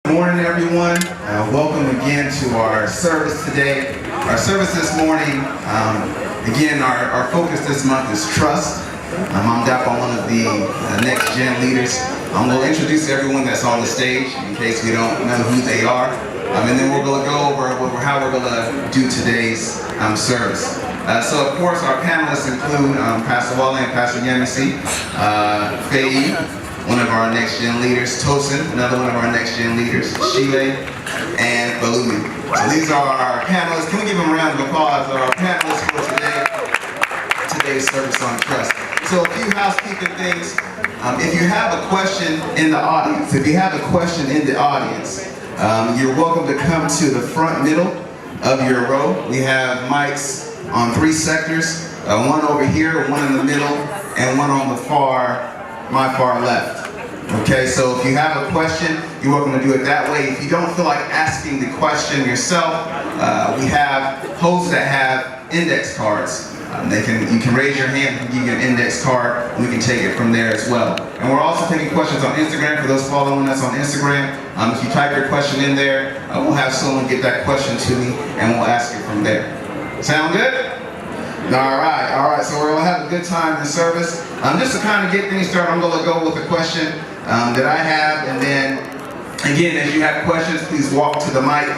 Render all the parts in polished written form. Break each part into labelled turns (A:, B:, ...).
A: Good morning, everyone. Welcome again to our service today. Our service this morning, again, our focus this month is trust. I'm Dapper, one of the next gen leaders. We'll introduce everyone that's on the stage in case we don't know who they are. And then we're going to go over how we're going to do today's service. So, of course, our panelists include Pastor Wale and Pastor Yemisi, Faye, one of our next gen leaders, Tosin, another one of our next gen leaders, Sheila, and Balumi. So these are our panelists. Can we give them a round of applause? Our panelists for today's service on trust. So a few housekeeping things. If you have a question in the audience, you're welcome to come to the front middle of your row. We have mics on 3 sectors, one over here, one in the middle, and one on my far left. Okay, so if you have a question, you're welcome to do it that way. If you don't feel like asking the question yourself, we have hosts that have index cards. You can raise your hand, we can give you an index card, and we can take it from there as well. And we're also taking questions on Instagram for those following us on Instagram. If you type your question in there, we'll have someone get that question to me, and we'll ask it from there. Sound good? All right, so we're gonna have a good time in the service. Just to kind of get things started, I'm gonna go with a question that I have, and then, again, as you have questions, please walk to the mic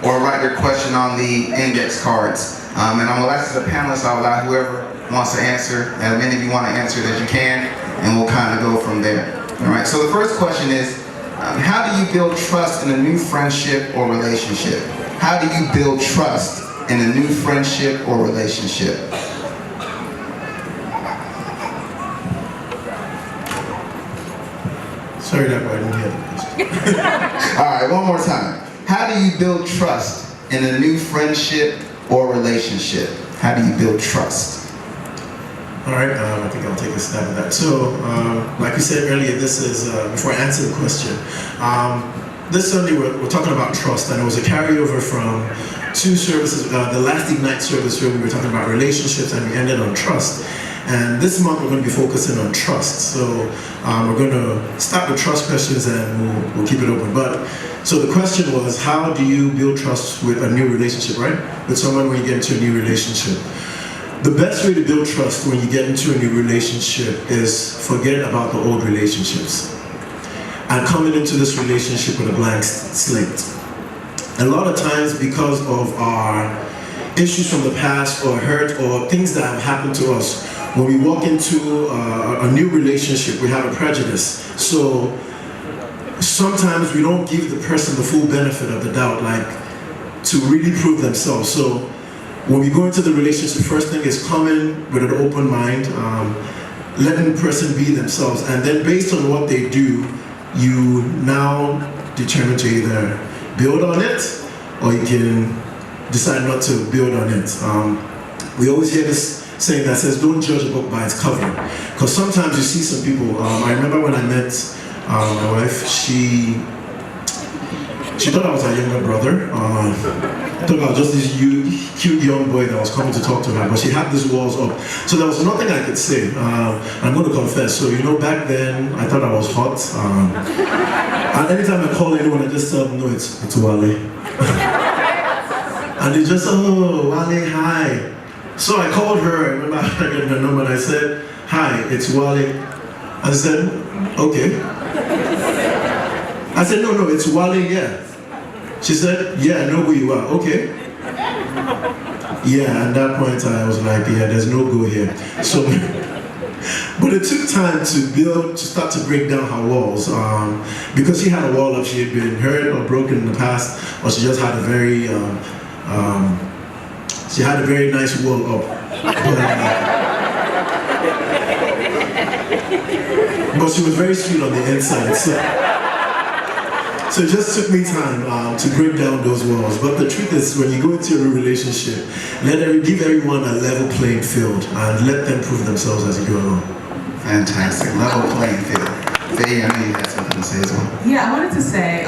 A: or write your question on the index cards. And I'm gonna ask the panelists, I'll allow whoever wants to answer, as many of you want to answer it as you can, and we'll kind of go from there. All right, so the first question is, how do you build trust in a new friendship or relationship? How do you build trust in a new friendship or relationship?
B: Sorry, I didn't hear the question.
A: All right, one more time. How do you build trust in a new friendship or relationship? How do you build trust?
B: All right, I think I'll take a stab at that. So, like we said earlier, this is, before I answer the question, this Sunday we're talking about trust, and it was a carryover from 2 services, the last Ignite service where we were talking about relationships and we ended on trust. And this month we're going to be focusing on trust. So we're going to start with trust questions and we'll keep it open. So the question was, how do you build trust with a new relationship, right? With someone when you get into a new relationship. The best way to build trust when you get into a new relationship is forget about the old relationships and coming into this relationship with a blank slate. A lot of times, because of our issues from the past or hurt or things that have happened to us, when we walk into a new relationship, we have a prejudice. So sometimes we don't give the person the full benefit of the doubt, like to really prove themselves. So when we go into the relationship, first thing is coming with an open mind, letting the person be themselves, and then based on what they do, you now determine to either build on it or you can decide not to build on it. We always hear this saying that says, don't judge a book by its cover. Because sometimes you see some people, I remember when I met my wife, she thought I was her younger brother. Thought I was just this cute young boy that was coming to talk to her, but she had these walls up. So there was nothing I could say. I'm going to confess. So, back then, I thought I was hot. And anytime I call anyone, I just tell them, no, it's Wale. And they just, oh, Wale, hi. So I called her, I remember I got her number, and I said, hi, it's Wale. I said, okay. I said, no, it's Wale, yeah. She said, yeah, I know who you are, okay. Yeah, at that point I was like, yeah, there's no go here. So, but it took time to start to break down her walls. Because she had a wall up, she had been hurt or broken in the past, or she just had a very, she had a very nice wall up. But she was very sweet on the inside. So it just took me time to break down those walls. But the truth is, when you go into a new relationship, give everyone a level playing field and let them prove themselves as you go along.
A: Fantastic. Level playing field. Faye, I know you had something to say as well.
C: Yeah, I wanted to say,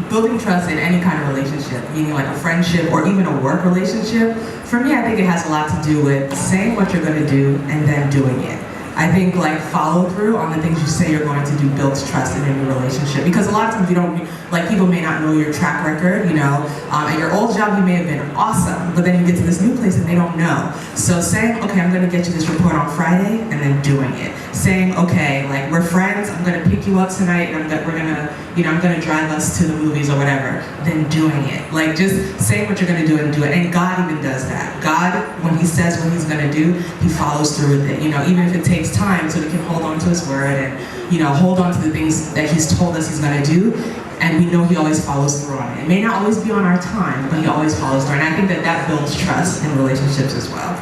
C: building trust in any kind of relationship, meaning like a friendship or even a work relationship, for me, I think it has a lot to do with saying what you're going to do and then doing it. I think like follow through on the things you say you're going to do builds trust in any relationship. Because a lot of times you don't, like people may not know your track record, you know. At your old job you may have been awesome, but then you get to this new place and they don't know. So saying, okay, I'm going to get you this report on Friday, and then doing it. Saying, okay, like we're friends, I'm going to pick you up tonight, and I'm going to drive us to the movies or whatever. Then doing it. Like just saying what you're going to do and do it. And God even does that. God, when he says what he's going to do, he follows through with it. You know, even if it takes time, so we can hold on to his word and, you know, hold on to the things that he's told us he's going to do. And we know he always follows through on it. It may not always be on our time, but he always follows through. And I think that that builds trust in relationships as well.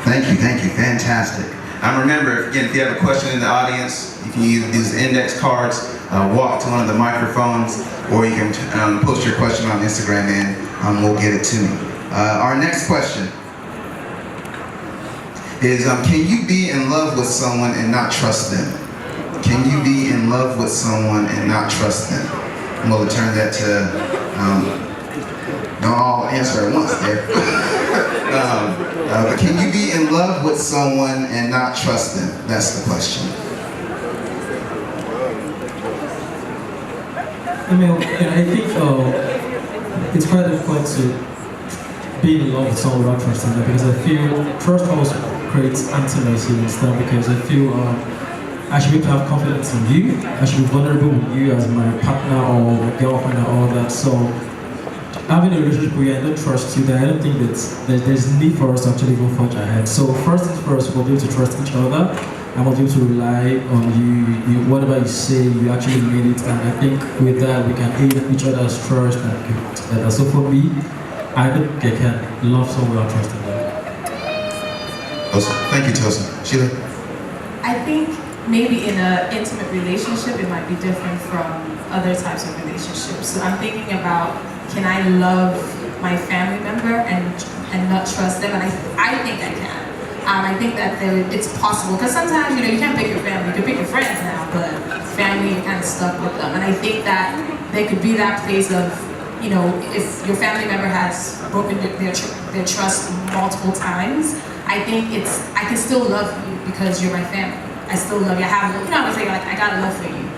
A: Thank you, fantastic. Remember, again, if you have a question in the audience, you can use these index cards, walk to one of the microphones, or you can post your question on Instagram and we'll get it to me. Our next question is, can you be in love with someone and not trust them? Can you be in love with someone and not trust them? I'm going to turn that to, don't all answer at once there. But can you be in love with someone and not trust them? That's the question.
D: I mean, I think it's quite difficult to be in love with someone without trusting them, because I feel trust also creates intimacy and stuff, because I feel I should be able to have confidence in you, I should be vulnerable with you as my partner or my girlfriend and all that. So having a relationship where I don't trust you, then I don't think that there's need for us to actually go forge ahead. So first things first, we'll be able to trust each other, and we'll be able to rely on you, whatever you say, you actually mean it. And I think with that, we can aid each other's trust and so for me, I don't think I can love someone without trusting them.
A: Awesome. Thank you, Tosin. Sheila?
E: I think maybe in an intimate relationship, it might be different from other types of relationships. So I'm thinking about, can I love my family member and not trust them? And I think I can. I think that it's possible, because sometimes, you know, you can't pick your family, you can pick your friends now, but family, you're kind of stuck with them. And I think that there could be that place of, you know, if your family member has broken their trust multiple times, I think I can still love you because you're my family. I still love you. I would say, like, I got a love for you,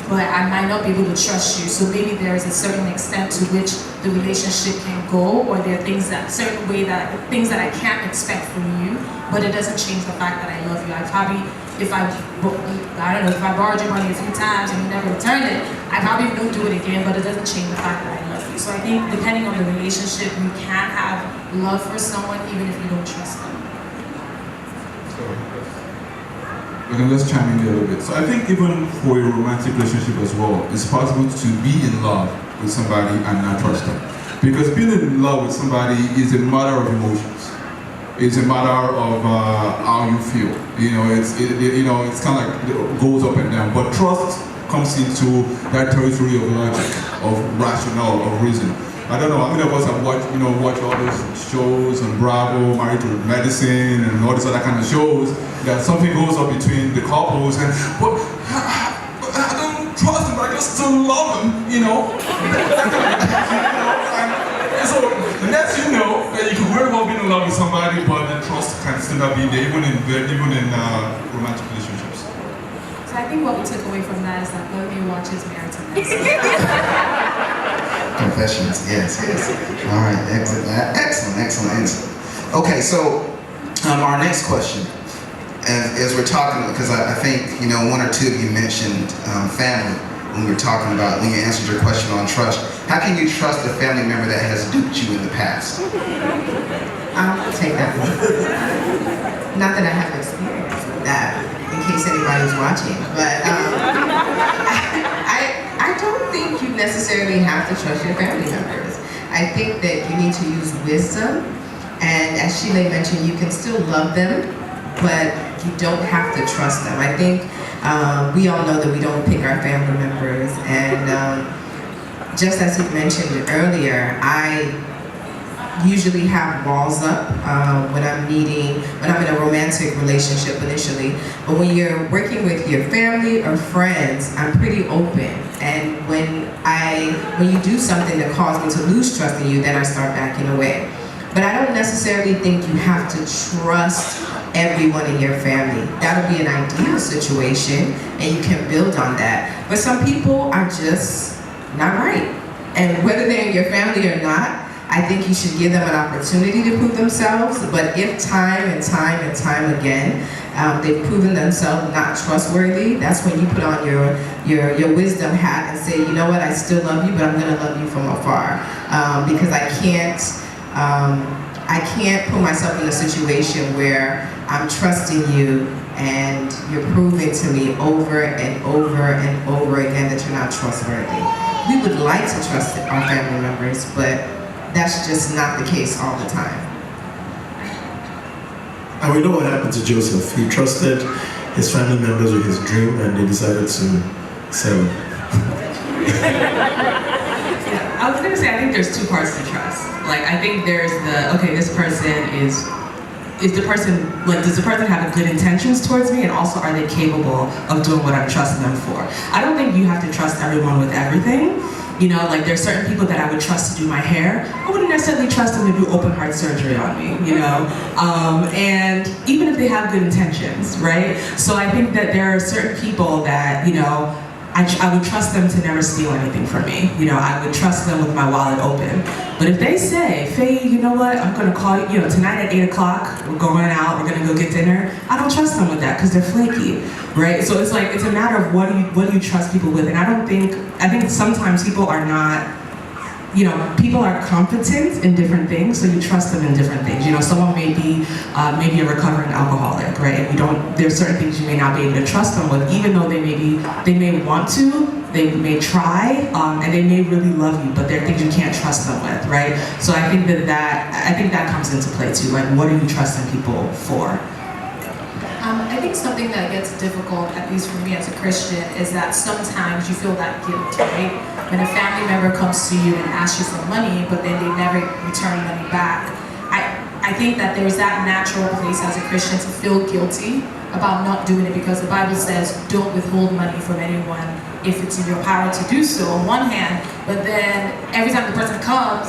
E: but I might not be able to trust you. So maybe there is a certain extent to which the relationship can go, or there are things that I can't expect from you, but it doesn't change the fact that I love you. If I borrowed your money a few times and you never returned it, I probably won't do it again, but it doesn't change the fact that I love you. So I think depending on the relationship, you can have love for someone even if you don't trust them.
F: Okay, let's chime in there a little bit. So I think even for a romantic relationship as well, it's possible to be in love with somebody and not trust them. Because being in love with somebody is a matter of emotions. It's a matter of how you feel. You know, it's kind of like goes up and down. But trust comes into that territory of logic, of rationale, of reason. I don't know, how many of us have watched all those shows on Bravo, Married to Medicine, and all these other kind of shows, that something goes up between the couples, and but I don't trust him, but I just still love him, you know. And so the next you know, that you could very well be in love with somebody, but the trust can still not be there, even in romantic relationships.
E: So I think what we took away from that is that nobody watches Married to Medicine.
A: Confessions, yes. All right, excellent. Okay, so our next question, as we're talking, because I think, you know, one or two of you mentioned family when we were talking about, when you answered your question on trust. How can you trust a family member that has duped you in the past?
C: I'll take that one. Not that I have experience with that, in case anybody's watching, but I don't think you necessarily have to trust your family members. I think that you need to use wisdom, and as Sheila mentioned, you can still love them, but you don't have to trust them. I think we all know that we don't pick our family members, and just as you mentioned earlier, I usually have walls up when I'm in a romantic relationship initially. But when you're working with your family or friends, I'm pretty open. And when you do something that causes me to lose trust in you, then I start backing away.
G: But I don't necessarily think you have to trust everyone in your family. That'll be an ideal situation, and you can build on that. But some people are just not right. And whether they're in your family or not, I think you should give them an opportunity to prove themselves. But if time and time and time again, they've proven themselves not trustworthy, that's when you put on your wisdom hat and say, you know what, I still love you, but I'm gonna love you from afar. Because I can't put myself in a situation where I'm trusting you and you're proving to me over and over and over again that you're not trustworthy. We would like to trust our family members, but that's just not the case all the time.
B: And we know what happened to Joseph. He trusted his family members with his dream, and they decided to sell him.
C: I was gonna say, I think there's two parts to trust. Like, I think there's okay, this person is the person, like, does the person have good intentions towards me, and also are they capable of doing what I'm trusting them for? I don't think you have to trust everyone with everything. You know, like, there's certain people that I would trust to do my hair. I wouldn't necessarily trust them to do open heart surgery on me, you know? And even if they have good intentions, right? So I think that there are certain people that, you know, I would trust them to never steal anything from me. You know, I would trust them with my wallet open. But if they say, Faye, you know what, I'm gonna call you, tonight at 8 o'clock, we're going out, we're gonna go get dinner, I don't trust them with that because they're flaky, right? So it's like, it's a matter of what do you trust people with? And I think sometimes people are not, people are competent in different things, so you trust them in different things. You know, someone may be maybe a recovering alcoholic, right? And there's certain things you may not be able to trust them with, even though they may want to, they may try, and they may really love you, but there are things you can't trust them with, right? So I think that comes into play too. Like, what are you trusting people for?
E: I think something that gets difficult, at least for me as a Christian, is that sometimes you feel that guilt, right? When a family member comes to you and asks you for money, but then they never return money back. I think that there's that natural place as a Christian to feel guilty about not doing it, because the Bible says don't withhold money from anyone if it's in your power to do so, on one hand, but then every time the person comes,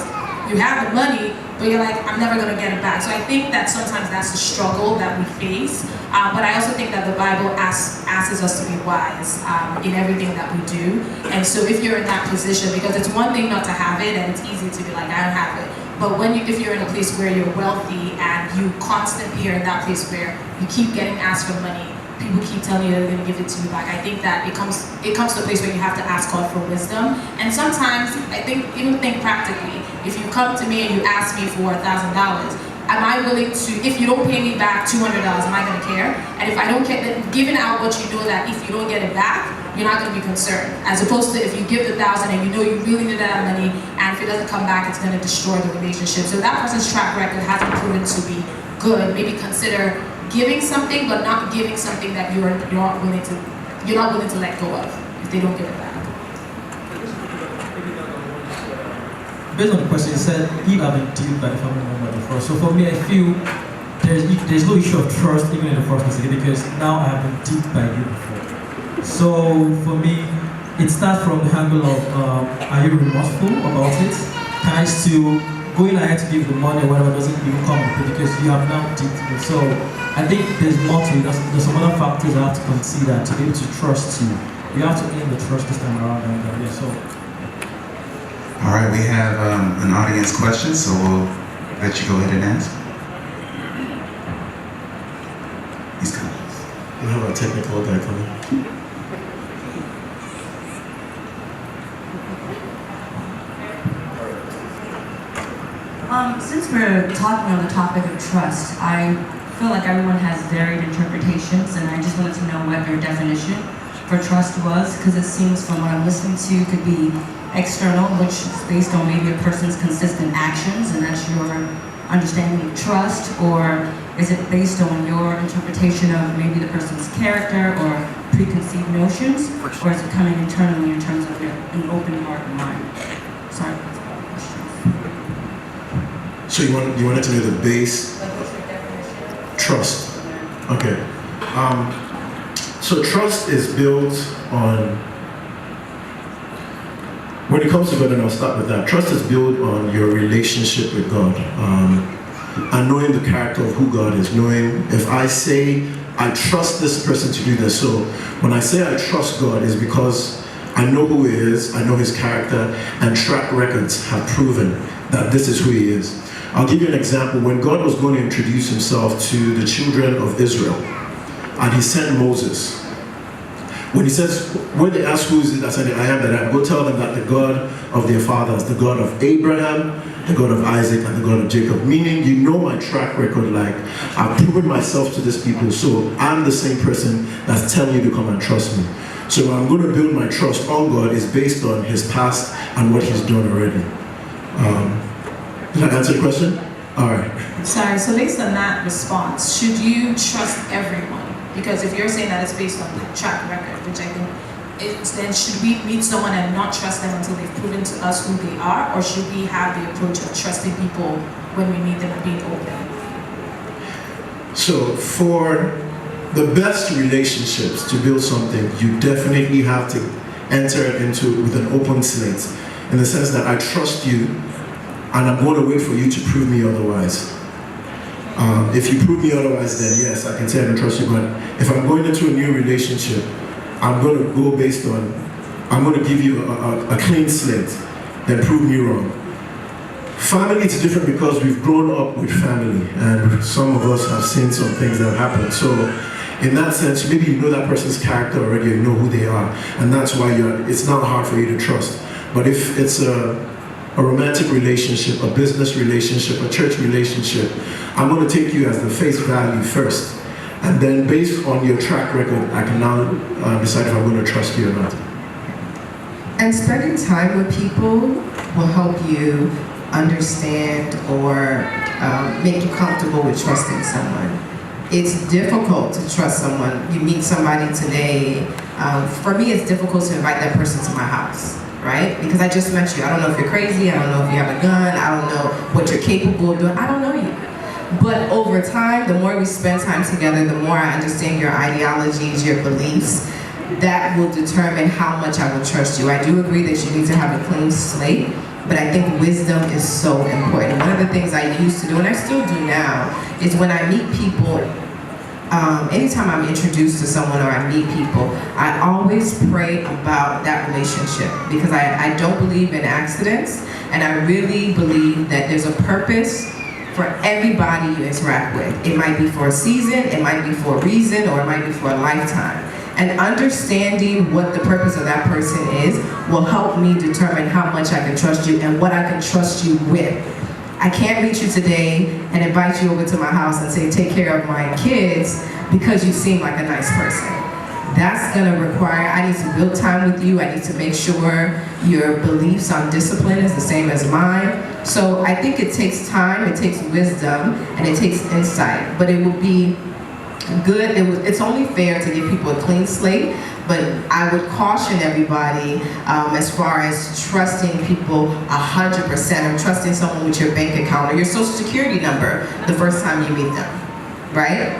E: you have the money, but you're like, I'm never gonna get it back. So I think that sometimes that's a struggle that we face, but I also think that the Bible asks us to be wise in everything that we do. And so if you're in that position, because it's one thing not to have it, and it's easy to be like, I don't have it. But if you're in a place where you're wealthy and you constantly are in that place where you keep getting asked for money, people keep telling you they're going to give it to you back, I think that it comes to a place where you have to ask God for wisdom. And sometimes, even think practically, if you come to me and you ask me for $1,000, am I willing to, if you don't pay me back $200, am I going to care? And if I don't get it, given out what you know that if you don't get it back, you're not going to be concerned. As opposed to if you give the $1,000 and you know you really need that money, and if it doesn't come back, it's going to destroy the relationship. So that person's track record hasn't proven to be good. Maybe consider giving something, but not giving something that you're not willing to let go of if they don't give it back.
D: Based on the question, you said you have been duped by the family member before. So for me, I feel there's no issue of trust even in the first place, because now I have been duped by you before. So for me, it starts from the angle of are you remorseful about it? Can I still going ahead to give the money or whatever doesn't even come with it, because you have now duped me. So I think there's more to it. There's some other factors I have to consider to be able to trust you. You have to earn the trust this time around. And yeah, so.
A: All right, we have an audience question, so we'll let you go ahead and ask. He's coming.
B: We have a technical guy coming.
H: Since we're talking on the topic of trust, I feel like everyone has varied interpretations, and I just wanted to know what your definition for trust was, because it seems from what I'm listening to could be external, which is based on maybe a person's consistent actions, and that's your understanding of trust, or is it based on your interpretation of maybe the person's character or preconceived notions, or is it coming internally in terms of an open heart and mind? Sorry.
B: So you wanted to know the base trust. Okay. So trust is built on, when it comes to God, and I'll start with that, trust is built on your relationship with God. And knowing the character of who God is, knowing if I say I trust this person to do this. So when I say I trust God is because I know who He is, I know His character, and track records have proven that this is who He is. I'll give you an example. When God was going to introduce Himself to the children of Israel, and He sent Moses, when He says, when they ask who is it, I said, I am that I am, go tell them that the God of their fathers, the God of Abraham, the God of Isaac, and the God of Jacob. Meaning, you know my track record, like, I've proven myself to these people, so I'm the same person that's telling you to come and trust me. So when I'm going to build my trust on God is based on His past and what He's done already. Did I answer the question? All right.
E: Sorry, so based on that response, should you trust everyone? Because if you're saying that it's based on the track record, which I think then should we meet someone and not trust them until they've proven to us who they are? Or should we have the approach of trusting people when we meet them and being open?
B: So for the best relationships to build something, you definitely have to enter into it with an open slate. In the sense that I trust you and I'm going to wait for you to prove me otherwise. If you prove me otherwise, then yes, I can say I don't trust you. But if I'm going into a new relationship, I'm going to go based on, I'm going to give you a clean slate, then prove me wrong. Family is different because we've grown up with family, and some of us have seen some things that have happened. So in that sense, maybe you know that person's character already, or you know who they are, and that's why it's not hard for you to trust. But if it's a romantic relationship, a business relationship, a church relationship, I'm going to take you as the face value first. And then based on your track record, I can now decide if I'm going to trust you or not.
G: And spending time with people will help you understand or make you comfortable with trusting someone. It's difficult to trust someone. You meet somebody today. For me, it's difficult to invite that person to my house, right? Because I just met you. I don't know if you're crazy. I don't know if you have a gun. I don't know what you're capable of doing. I don't know you. But over time, the more we spend time together, the more I understand your ideologies, your beliefs, that will determine how much I will trust you. I do agree that you need to have a clean slate, but I think wisdom is so important. One of the things I used to do, and I still do now, is when I meet people, anytime I'm introduced to someone or I meet people, I always pray about that relationship because I don't believe in accidents, and I really believe that there's a purpose for everybody you interact with. It might be for a season, it might be for a reason, or it might be for a lifetime. And understanding what the purpose of that person is will help me determine how much I can trust you and what I can trust you with. I can't meet you today and invite you over to my house and say, take care of my kids because you seem like a nice person. That's gonna require, I need to build time with you. I need to make sure your beliefs on discipline is the same as mine. So I think it takes time, it takes wisdom, and it takes insight. But it will be good, it's only fair to give people a clean slate, but I would caution everybody as far as trusting people 100%, or trusting someone with your bank account or your social security number the first time you meet them, right?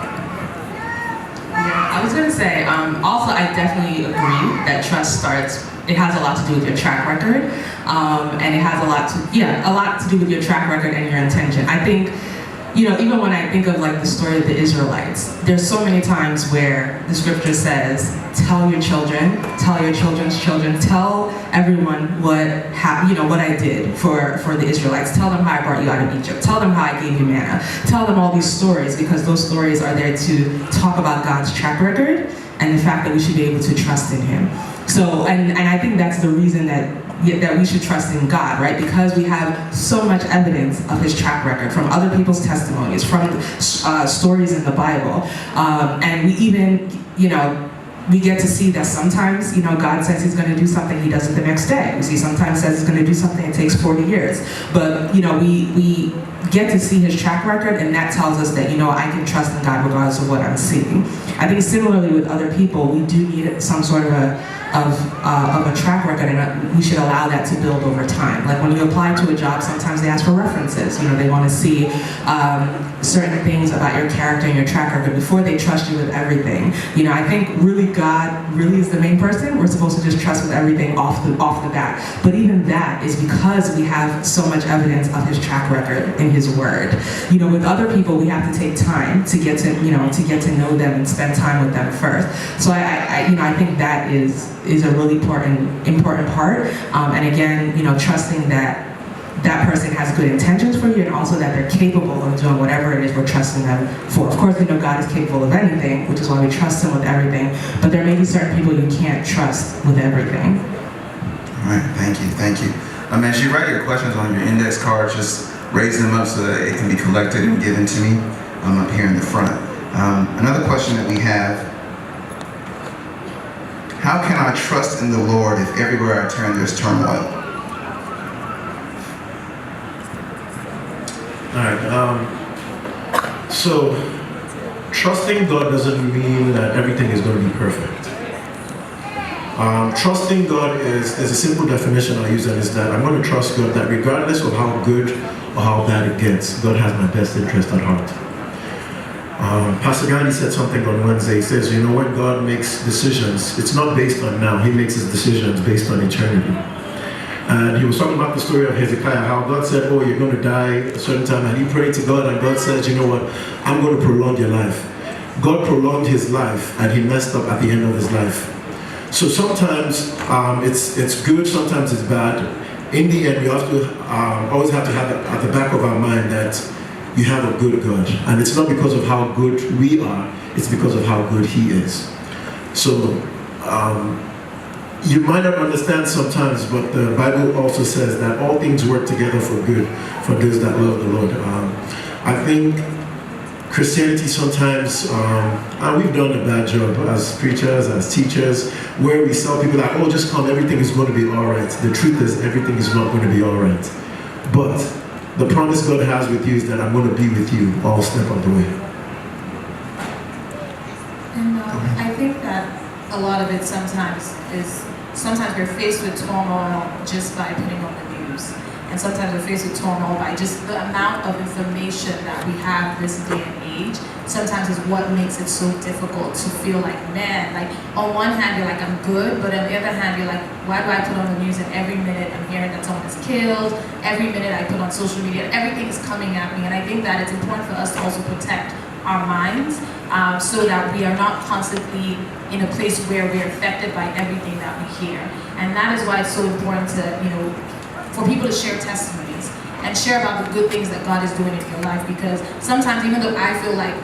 C: Yeah, I was gonna say, also I definitely agree that trust starts, it has a lot to do with your track record, and it has a lot to do with your track record and your intention. I think, you know, even when I think of like the story of the Israelites, there's so many times where the scripture says, tell your children, tell your children's children, tell everyone what I did for the Israelites. Tell them how I brought you out of Egypt. Tell them how I gave you manna. Tell them all these stories, because those stories are there to talk about God's track record and the fact that we should be able to trust in Him. So, and I think that's the reason that we should trust in God, right? Because we have so much evidence of His track record from other people's testimonies, from stories in the Bible. And we even, we get to see that sometimes, God says He's going to do something, He does it the next day. We see sometimes says He's going to do something, it takes 40 years. But, we get to see His track record, and that tells us that, I can trust in God regardless of what I'm seeing. I think similarly with other people, we do need some sort of a track record. record, and we should allow that to build over time. Like when you apply to a job, sometimes they ask for references. They want to see certain things about your character and your track record before they trust you with everything. I think really God really is the main person we're supposed to just trust with everything off the bat. But even that is because we have so much evidence of his track record in his word. With other people, we have to take time to get to know them and spend time with them first. So I think that is a really important part. And again, trusting that person has good intentions for you, and also that they're capable of doing whatever it is we're trusting them for. Of course, we know God is capable of anything, which is why we trust him with everything. But there may be certain people you can't trust with everything.
A: All right, thank you. As you write your questions on your index card, just raise them up so that it can be collected and given to me up here in the front. Another question that we have: how can I trust in the Lord if everywhere I turn there's turmoil?
B: All right. So, trusting God doesn't mean that everything is going to be perfect. Trusting God is a simple definition I use, and is that I'm going to trust God that regardless of how good or how bad it gets, God has my best interest at heart. Pastor Gandhi said something on Wednesday. He says, when God makes decisions, it's not based on now. He makes his decisions based on eternity. And he was talking about the story of Hezekiah, how God said, you're going to die a certain time. And he prayed to God, and God said, you know what? I'm going to prolong your life. God prolonged his life, and he messed up at the end of his life. So sometimes it's good, sometimes it's bad. In the end, we have to always have to have at the back of our mind that you have a good God. And it's not because of how good we are, it's because of how good he is. So, you might not understand sometimes, but the Bible also says that all things work together for good for those that love the Lord. I think Christianity sometimes, and we've done a bad job as preachers, as teachers, where we tell people that, just come, everything is going to be all right. The truth is, everything is not going to be all right. But the promise God has with you is that I'm going to be with you all step of the way.
E: And I think that a lot of it sometimes we're faced with turmoil just by putting on the news. And sometimes we're faced with turmoil by just the amount of information that we have this day and age. Sometimes is what makes it so difficult to feel like, man, like on one hand you're like, I'm good, but on the other hand you're like, why do I put on the news and every minute I'm hearing that someone is killed, every minute I put on social media, everything is coming at me. And I think that it's important for us to also protect our minds so that we are not constantly in a place where we're affected by everything that we hear. And that is why it's so important to, for people to share testimonies and share about the good things that God is doing in your life, because sometimes even though I feel like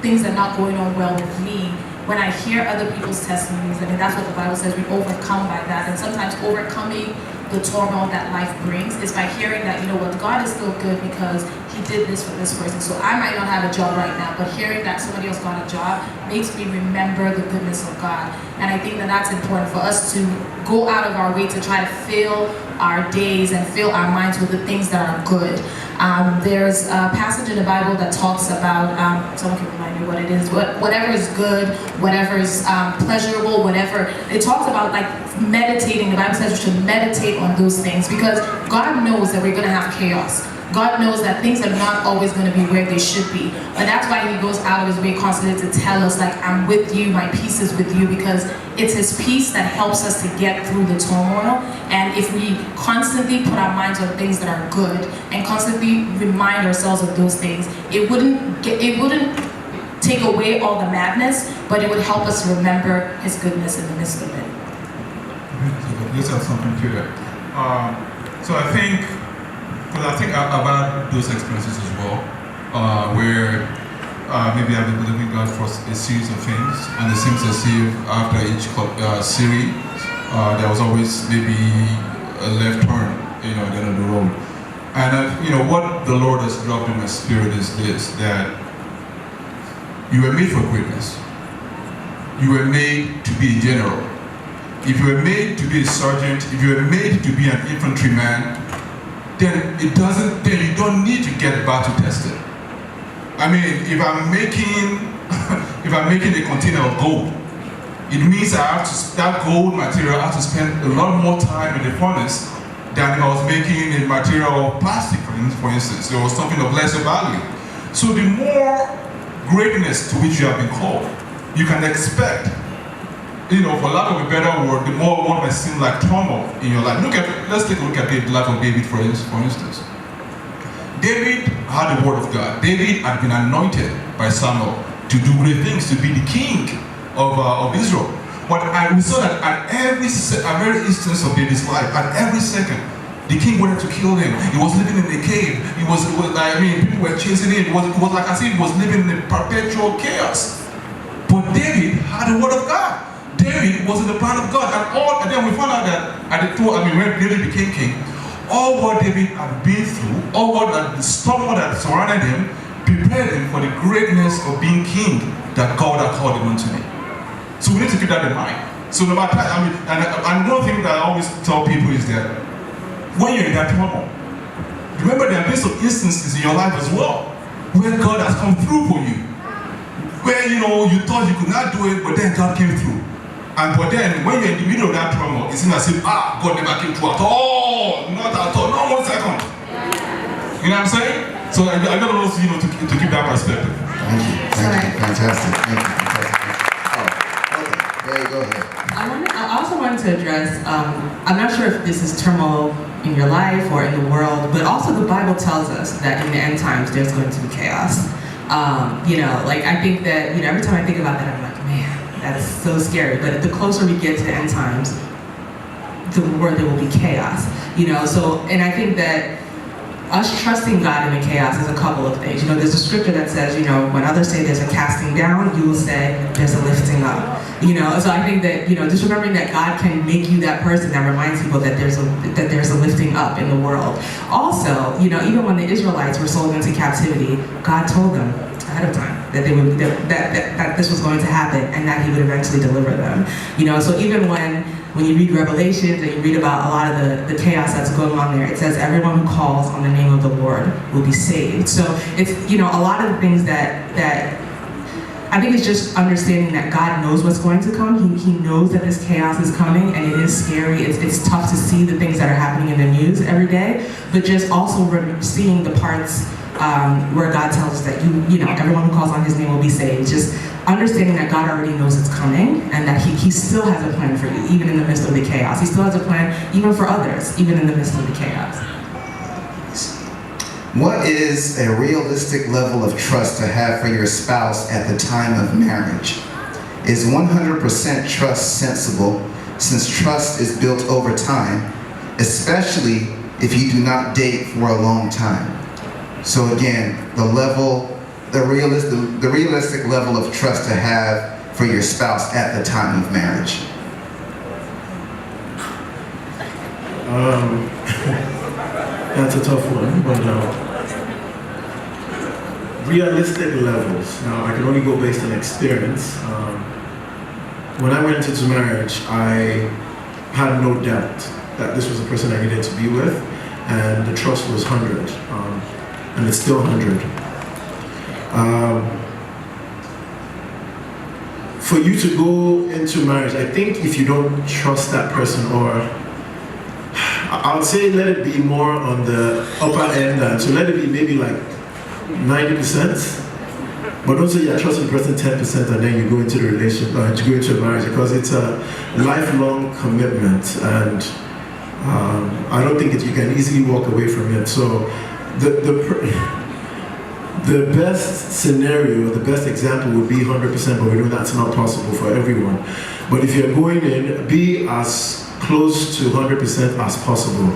E: things are not going on well with me, when I hear other people's testimonies, that's what the Bible says, we overcome by that. And sometimes overcoming the turmoil that life brings is by hearing that, God is still good because he did this for this person. So I might not have a job right now, but hearing that somebody else got a job makes me remember the goodness of God. And I think that that's important for us to go out of our way to try to fill our days and fill our minds with the things that are good. There's a passage in the Bible that talks about, someone can remind me what it is, whatever is good, whatever is pleasurable, whatever. It talks about like meditating. The Bible says we should meditate on those things because God knows that we're going to have chaos. God knows that things are not always going to be where they should be. And that's why he goes out of his way constantly to tell us, like, I'm with you, my peace is with you, because it's his peace that helps us to get through the turmoil. And if we constantly put our minds on things that are good and constantly remind ourselves of those things, it wouldn't take away all the madness, but it would help us remember his goodness in the midst of it.
F: Let's add something to that. So I think I've had those experiences as well, where maybe I've been believing God for a series of things, and it seems as if after each series, there was always maybe a left turn, at the end of the road. And what the Lord has dropped in my spirit is this: that you were made for greatness. You were made to be a general. If you were made to be a sergeant, if you were made to be an infantryman, then you don't need to get battle tested. I mean, if I'm making a container of gold, It means that gold material, I have to spend a lot more time in the furnace than if I was making a material of plastic, for instance. It was something of lesser value. So the more greatness to which you have been called, you can expect, for lack of a better word, the more one might seem like turmoil in your life. Let's take a look at the life of David, for instance. David had the word of God. David had been anointed by Samuel to do great things, to be the king of Israel. But we saw that at every instance of David's life, at every second, the king wanted to kill him. He was living in a cave. People were chasing him. It was like as if he was living in a perpetual chaos. But David had the word of God. David was in the plan of God. And then we found out that when David became king, all what David had been through, all what the storm that surrounded him, prepared him for the greatness of being king that God had called him unto me. So we need to keep that in mind. So no matter, and one thing that I always tell people is that when you're in that trouble, remember there have been some instances in your life as well where God has come through for you. Where you thought you could not do it, but then God came through. But then when you're in the middle of that trouble, it seems as if God never came through at all. Not at all, not 1 second. You know what I'm saying? So I got to also to keep that perspective.
A: Thank you. Fantastic. Thank you. Go ahead.
C: I also wanted to address, I'm not sure if this is turmoil in your life or in the world, but also the Bible tells us that in the end times there's going to be chaos. I think that, every time I think about that, I'm like, man, that's so scary. But the closer we get to the end times, the more there will be chaos. And I think that us trusting God in the chaos is a couple of things. There's a scripture that says, when others say there's a casting down, you will say there's a lifting up. So I think that, just remembering that God can make you that person that reminds people that there's a lifting up in the world. Also, even when the Israelites were sold into captivity, God told them ahead of time that they would that this was going to happen and that He would eventually deliver them. So even when you read Revelations and you read about a lot of the chaos that's going on there, it says everyone who calls on the name of the Lord will be saved. So it's, a lot of the things that I think it's just understanding that God knows what's going to come. He knows that this chaos is coming and it is scary. It's tough to see the things that are happening in the news every day, but just also seeing the parts where God tells us that everyone who calls on His name will be saved. Just understanding that God already knows it's coming and that He still has a plan for you, even in the midst of the chaos. He still has a plan even for others, even in the midst of the chaos.
A: What is a realistic level of trust to have for your spouse at the time of marriage? Is 100% trust sensible, since trust is built over time, especially if you do not date for a long time? So again, the realistic level of trust to have for your spouse at the time of marriage.
B: That's a tough one, but realistic levels. Now, I can only go based on experience. When I went into marriage, I had no doubt that this was the person I needed to be with, and the trust was 100, and it's still 100. For you to go into marriage, I think if you don't trust that person, or I would say let it be more on the upper end, so let it be maybe like 90%, but don't say you're trusting the person 10% and then you go into the relationship, you go into a marriage, because it's a lifelong commitment, and I don't think you can easily walk away from it. So the best scenario, the best example would be 100%, but we know that's not possible for everyone. But if you're going in, be as close to 100% as possible,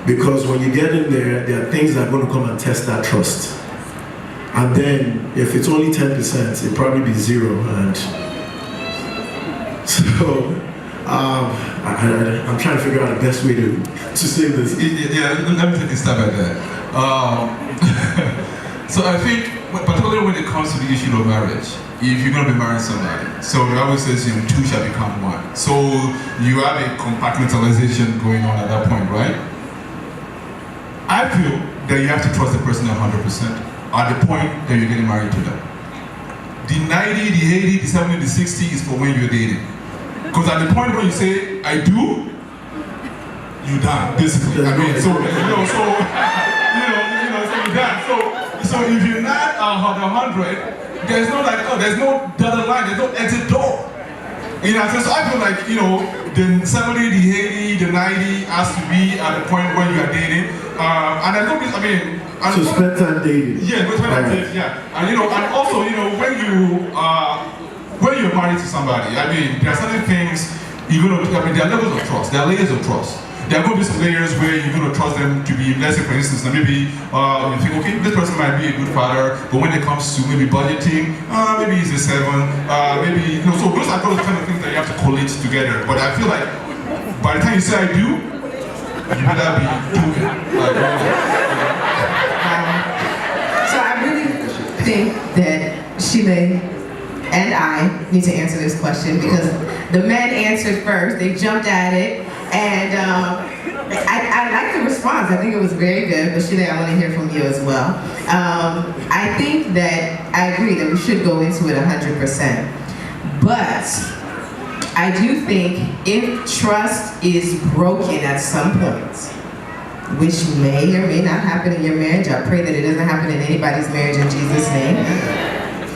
B: because when you get in there are things that are going to come and test that trust. And then if it's only 10%, it'll probably be 0. And so I'm trying to figure out the best way to say this.
F: Yeah, let me take a stab at that. So I think, particularly when it comes to the issue of marriage, if you're going to be marrying somebody, so the Bible says two shall become one. So you have a compartmentalization going on at that point, right? I feel that you have to trust the person 100% at the point that you're getting married to them. the 90, the 80, the 70, the 60 is for when you're dating. Because at the point when you say, I do, you're done, basically. I mean, so, so you're done. So if you're not 100, there's no like, there's no dotted line, there's no exit door. You know, so I feel like, the 70, the 80, the 90 has to be at the point when you are dating. And I don't,
B: So spend time dating.
F: Yeah, spend time dating, yeah. And and also, when you're married to somebody, there are certain things there are levels of trust, there are layers of trust. There are going to be some layers where you're going to trust them to be, let's say for instance, maybe you think, okay, this person might be a good father, but when it comes to maybe budgeting, maybe he's a 7, maybe, so those are those kind of things that you have to collate together. But I feel like by the time you say I do, you better be doing
G: So I really think that Sheila and I need to answer this question because the men answered first, they jumped at it, and I like the response. I think it was very good, but Sheila, I want to hear from you as well. I think that I agree that we should go into it 100%, but I do think if trust is broken at some point, which may or may not happen in your marriage, I pray that it doesn't happen in anybody's marriage in Jesus' name,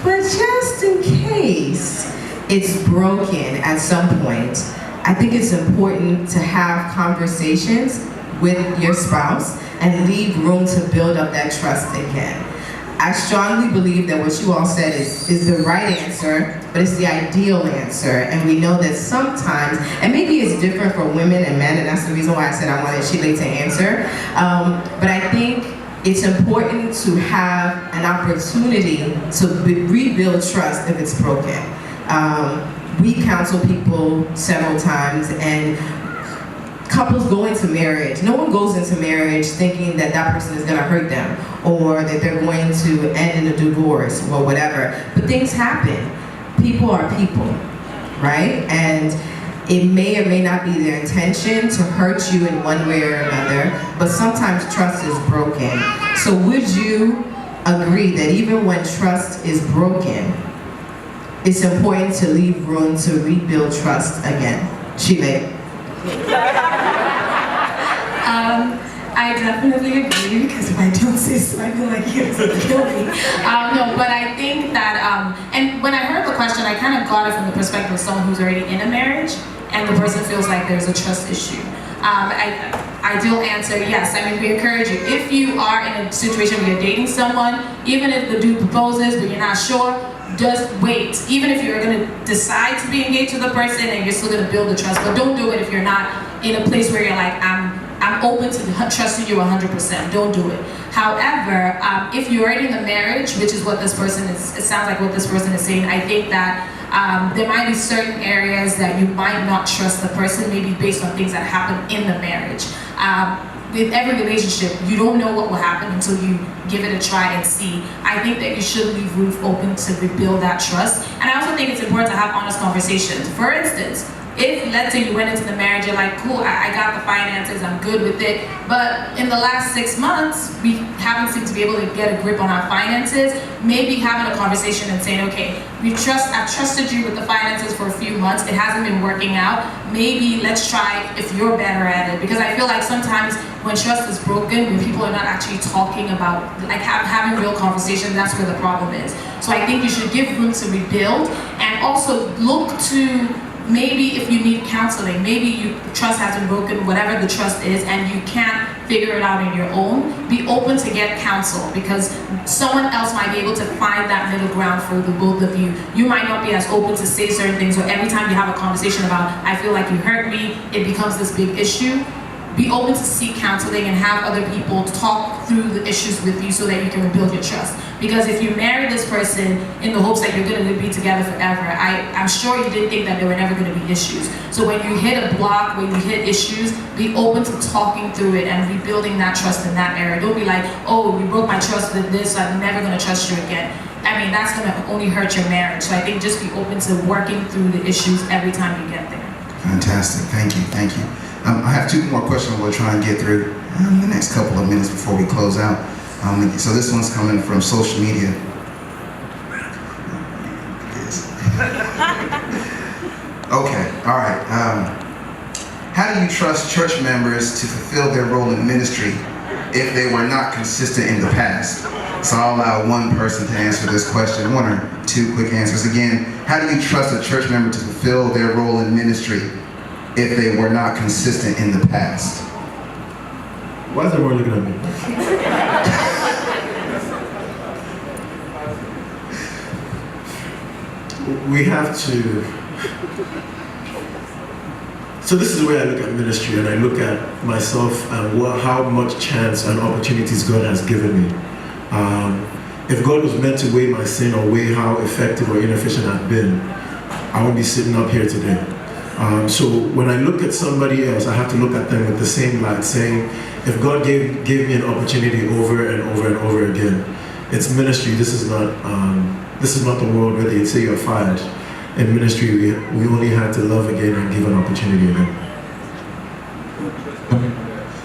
G: but just in case it's broken at some point, I think it's important to have conversations with your spouse and leave room to build up that trust again. I strongly believe that what you all said is the right answer, but it's the ideal answer. And we know that sometimes, and maybe it's different for women and men, and that's the reason why I said I wanted Sheila to answer. But I think it's important to have an opportunity to rebuild trust if it's broken. We counsel people several times, and couples go into marriage. No one goes into marriage thinking that that person is going to hurt them or that they're going to end in a divorce or whatever. But things happen. People are people, right? And it may or may not be their intention to hurt you in one way or another, but sometimes trust is broken. So would you agree that even when trust is broken, it's important to leave room to rebuild trust again? Sheila.
E: I definitely agree, because if I don't say so, I feel like you're going to kill me. No, but I think that, and when I heard the question, I kind of got it from the perspective of someone who's already in a marriage, and the person feels like there's a trust issue. Ideal answer, yes. We encourage you. If you are in a situation where you're dating someone, even if the dude proposes, but you're not sure, just wait. Even if you're going to decide to be engaged with a person and you're still going to build the trust, but don't do it if you're not in a place where you're like, I'm open to trusting you 100%. Don't do it. However, if you're already in the marriage, which is what this person is, it sounds like what this person is saying, I think that there might be certain areas that you might not trust the person, maybe based on things that happen in the marriage. With every relationship, you don't know what will happen until you give it a try and see. I think that you should leave room open to rebuild that trust. And I also think it's important to have honest conversations. For instance, if, let's say you went into the marriage, you're like, cool, I got the finances, I'm good with it, but in the last 6 months, we haven't seemed to be able to get a grip on our finances, maybe having a conversation and saying, okay, I've trusted you with the finances for a few months, it hasn't been working out, maybe let's try if you're better at it. Because I feel like sometimes when trust is broken, when people are not actually talking about, like having real conversations, that's where the problem is. So I think you should give room to rebuild, and also look to, maybe if you need counseling, maybe trust has been broken, whatever the trust is, and you can't figure it out on your own, be open to get counsel, because someone else might be able to find that middle ground for the both of you. You might not be as open to say certain things, or every time you have a conversation about, I feel like you hurt me, it becomes this big issue. Be open to seek counseling and have other people talk through the issues with you so that you can rebuild your trust. Because if you marry this person in the hopes that you're going to be together forever, I'm sure you didn't think that there were never going to be issues. So when you hit a block, when you hit issues, be open to talking through it and rebuilding that trust in that area. Don't be like, oh, you broke my trust with this, so I'm never going to trust you again. That's going to only hurt your marriage. So I think just be open to working through the issues every time you get there.
A: Fantastic. Thank you. I have 2 more questions we'll try and get through in the next couple of minutes before we close out. So this one's coming from social media. All right. How do you trust church members to fulfill their role in ministry if they were not consistent in the past? So I'll allow one person to answer this question, one or two quick answers. Again, how do you trust a church member to fulfill their role in ministry if they were not consistent in the past?
B: Why is everyone looking at me? We have to. So this is the way I look at ministry, and I look at myself and how much chance and opportunities God has given me. If God was meant to weigh my sin or weigh how effective or inefficient I've been, I wouldn't be sitting up here today. So when I look at somebody else, I have to look at them with the same light, saying, if God gave me an opportunity over and over and over again, it's ministry. This is not the world where they say you're fired. In ministry, we only had to love again and give an opportunity again.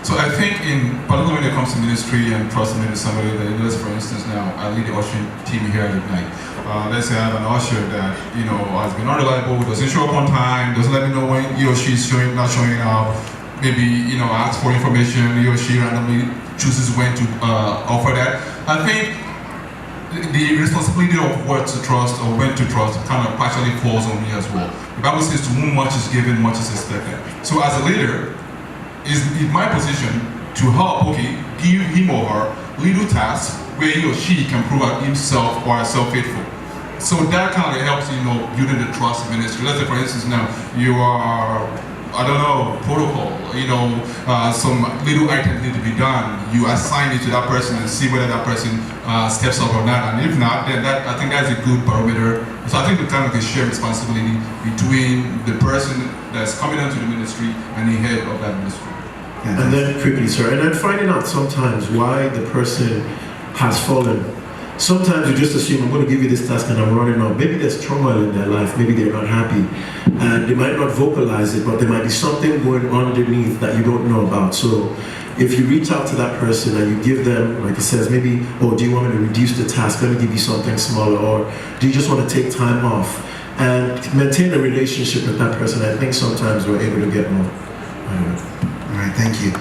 F: So I think particularly when it comes to ministry and trusting in somebody, let's for instance now, I lead the ushering team here at Ignite. Let's say I have an usher that, has been unreliable, doesn't show up on time, doesn't let me know when he or she is not showing up, maybe, asks for information, he or she randomly chooses when to offer that. I think the responsibility of what to trust or when to trust kind of partially falls on me as well. The Bible says to whom much is given, much is expected. So as a leader, it's my position to help, give him or her little tasks where he or she can prove out himself or herself faithful. So that kind of helps, building the trust in ministry. Let's say, for instance, now you are, protocol, some little items need to be done. You assign it to that person and see whether that person steps up or not. And if not, then I think that's a good barometer. So I think the kind of the shared responsibility between the person that's coming into the ministry and the head of that ministry.
B: Yeah. And then quickly, sir, and then finding out sometimes why the person has fallen. Sometimes you just assume, I'm going to give you this task and I'm running off. Maybe there's turmoil in their life, maybe they're not happy. And they might not vocalize it, but there might be something going on underneath that you don't know about. So if you reach out to that person and you give them, like it says, maybe, do you want me to reduce the task? Let me give you something smaller. Or do you just want to take time off? And maintain a relationship with that person. I think sometimes we're able to get more.
A: All right, thank you.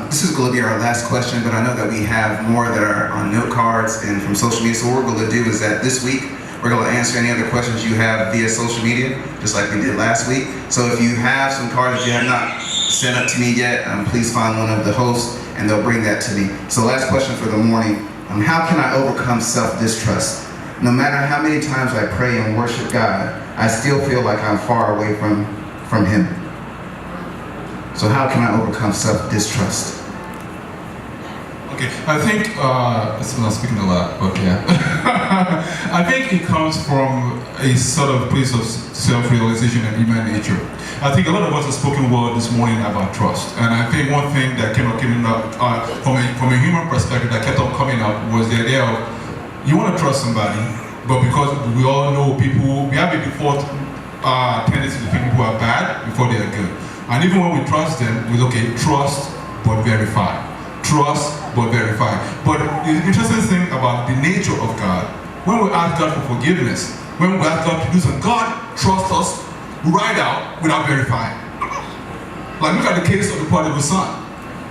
A: This is going to be our last question, but I know that we have more that are on note cards and from social media. So what we're going to do is that this week, we're going to answer any other questions you have via social media, just like we did last week. So if you have some cards that you have not sent up to me yet, please find one of the hosts and they'll bring that to me. So last question for the morning, how can I overcome self-distrust? No matter how many times I pray and worship God, I still feel like I'm far away from Him. So how can I overcome self-distrust?
F: Okay, I think, I'm not speaking a lot, but yeah. I think it comes from a sort of place of self-realization and human nature. I think a lot of us have spoken well this morning about trust. And I think one thing that came up from a human perspective that kept on coming up was the idea of, you want to trust somebody, but because we all know people, we have a default tendency to think people are bad before they are good. And even when we trust them, we trust but verify. Trust but verify. But the interesting thing about the nature of God, when we ask God for forgiveness, when we ask God to do something, God trusts us right out without verifying. Like look at the case of the prodigal son.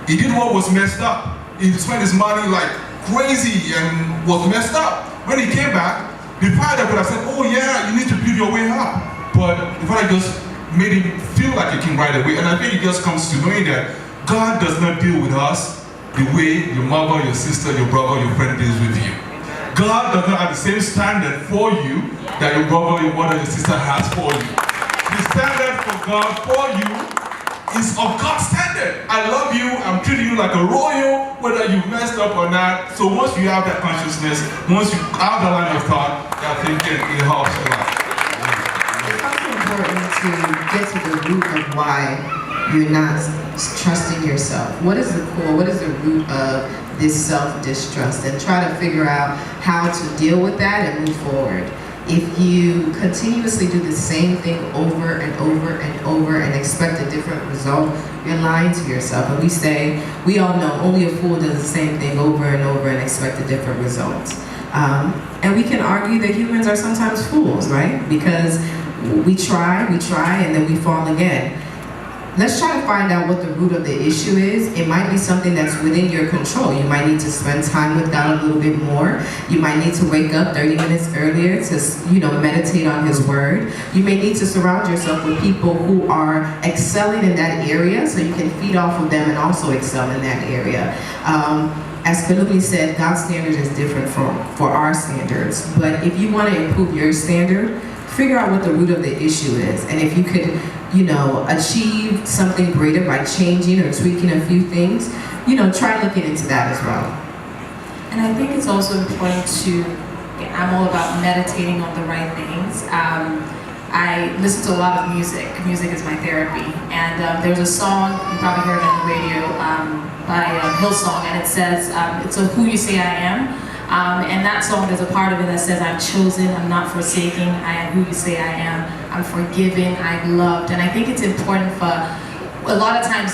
F: He did what was messed up. He spent his money like crazy and was messed up. When he came back, the father could have said, oh yeah, you need to build your way up. But the father just made him feel like a king right away. And I think it just comes to knowing that God does not deal with us the way your mother, your sister, your brother, your friend deals with you. God does not have the same standard for you that your brother, your mother, your sister has for you. The standard for God for you is of God's standard. I love you, I'm treating you like a royal, whether you messed up or not. So once you have that consciousness, once you have that line of thought, I think it helps a lot.
G: Important to get to the root of why you're not trusting yourself. What is the core, what is the root of this self-distrust, and try to figure out how to deal with that and move forward. If you continuously do the same thing over and over and over and expect a different result, you're lying to yourself. And we all know only a fool does the same thing over and over and expect a different result. And we can argue that humans are sometimes fools, right? Because we try, and then we fall again. Let's try to find out what the root of the issue is. It might be something that's within your control. You might need to spend time with God a little bit more. You might need to wake up 30 minutes earlier to, meditate on His Word. You may need to surround yourself with people who are excelling in that area so you can feed off of them and also excel in that area. As Kalumi said, God's standard is different for our standards. But if you want to improve your standard, figure out what the root of the issue is. And if you could, achieve something greater by changing or tweaking a few things, try looking into that as well.
E: And I think it's also important I'm all about meditating on the right things. I listen to a lot of music. Music is my therapy. And there's a song, you probably heard it on the radio, by Hillsong, and it says, it's a Who You Say I Am. And that song, there's a part of it that says, I'm chosen, I'm not forsaken, I am who you say I am, I'm forgiven, I'm loved. And I think it's important for, a lot of times,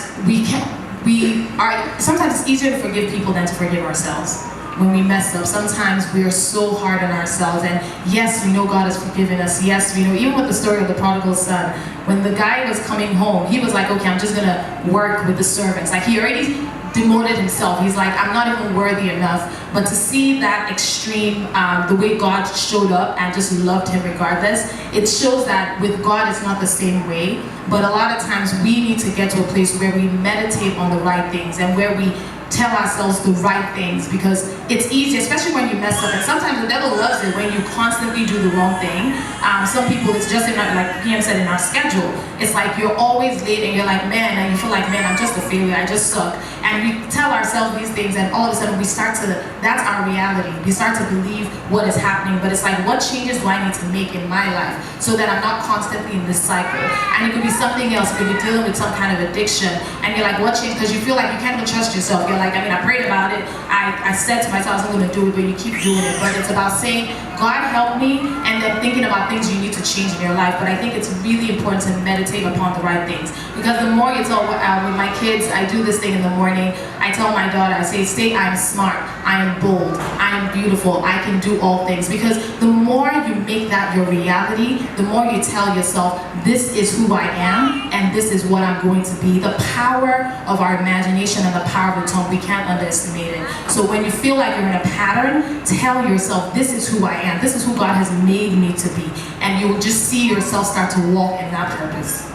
E: sometimes it's easier to forgive people than to forgive ourselves. When we mess up, sometimes we are so hard on ourselves, and yes, we know God has forgiven us, yes, we know, even with the story of the prodigal son, when the guy was coming home, he was like, okay, I'm just gonna work with the servants. Like, he already demoted himself. He's like, I'm not even worthy enough. But to see that extreme, the way God showed up and just loved him regardless, it shows that with God it's not the same way. But a lot of times we need to get to a place where we meditate on the right things and where we tell ourselves the right things, because it's easy, especially when you mess up. And sometimes the devil loves it when you constantly do the wrong thing. Some people, it's just like PM said, in our schedule. It's like you're always late and you're like, man, and you feel like, man, I'm just a failure, I just suck. And we tell ourselves these things, and all of a sudden that's our reality. We start to believe what is happening, but it's like, what changes do I need to make in my life so that I'm not constantly in this cycle? And it could be something else. It could be dealing with some kind of addiction, and you're like, what changed? Because you feel like you can't even trust yourself. You're like, I prayed about it. I said to myself, I was going to do it, but you keep doing it. But it's about saying, God help me, and then thinking about things you need to change in your life. But I think it's really important to meditate upon the right things, because the more you tell, with my kids, I do this thing in the morning. I tell my daughter, I say, I am smart, I am bold, I am beautiful, I can do all things. Because the more you make that your reality, the more you tell yourself, this is who I am, and this is what I'm going to be. The power of our imagination and the power of the tongue, we can't underestimate it. So when you feel like you're in a pattern, tell yourself, this is who I am, this is who God has made me to be. And you will just see yourself start to walk in that purpose.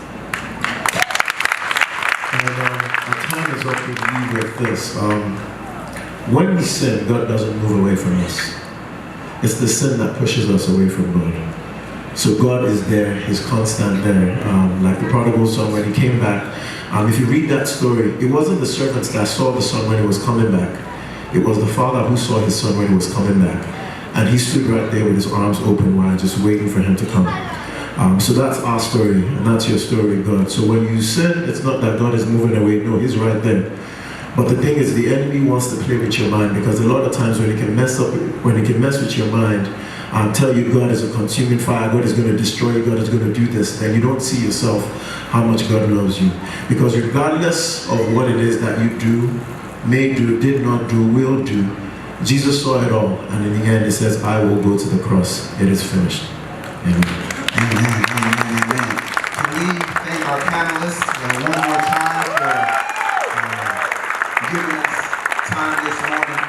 B: And our time is up with you with this. When we sin, God doesn't move away from us. It's the sin that pushes us away from God. So God is there, He's constant there. Like the prodigal son, when he came back, if you read that story, it wasn't the servants that saw the son when he was coming back. It was the father who saw his son when he was coming back. And he stood right there with his arms open wide, just waiting for him to come. So that's our story, and that's your story, God. So when you sin, it's not that God is moving away. No, He's right there. But the thing is, the enemy wants to play with your mind, because a lot of times when he can mess with your mind, tell you God is a consuming fire, God is going to destroy you, God is going to do this, then you don't see yourself how much God loves you. Because regardless of what it is that you do, may do, did not do, will do, Jesus saw it all, and in the end He says, I will go to the cross. It is finished. Amen.
A: Amen, amen, amen. Can we thank our panelists one more time for giving us time this morning?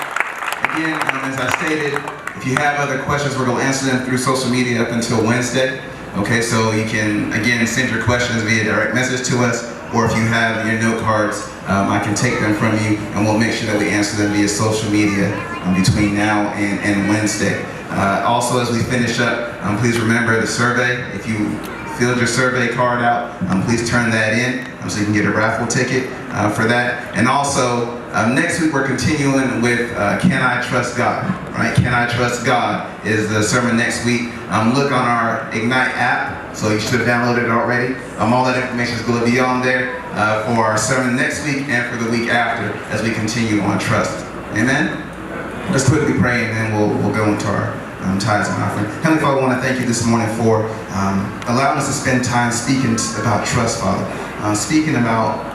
A: Again, as I stated, if you have other questions, we're going to answer them through social media up until Wednesday. Okay, so you can, again, send your questions via direct message to us, or if you have your note cards, I can take them from you, and we'll make sure that we answer them via social media between now and Wednesday. Also, as we finish up, please remember the survey. If you filled your survey card out, please turn that in so you can get a raffle ticket for that. And also, next week we're continuing with Can I Trust God? Right? Can I Trust God is the sermon next week. Look on our Ignite app, so you should have downloaded it already. All that information is going to be on there for our sermon next week and for the week after as we continue on trust. Amen? Let's quickly pray, and then we'll go into our tithes and offering. Heavenly Father, I want to thank you this morning for allowing us to spend time speaking about trust, Father. Speaking about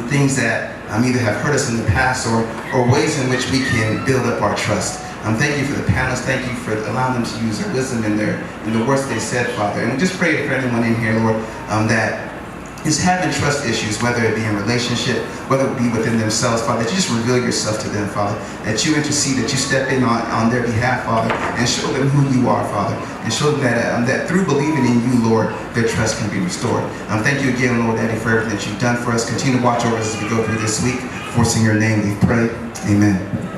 A: things that either have hurt us in the past or ways in which we can build up our trust. Thank you for the panelists. Thank you for allowing them to use their wisdom in the words they said, Father. And we just pray for anyone in here, Lord, that is having trust issues, whether it be in relationship, whether it be within themselves, Father, that you just reveal yourself to them, Father, that you intercede, that you step in on their behalf, Father, and show them who you are, Father, and show them that through believing in you, Lord, their trust can be restored. Thank you again, Lord Daddy, for everything that you've done for us. Continue to watch over us as we go through this week. Forcing your name, we pray. Amen.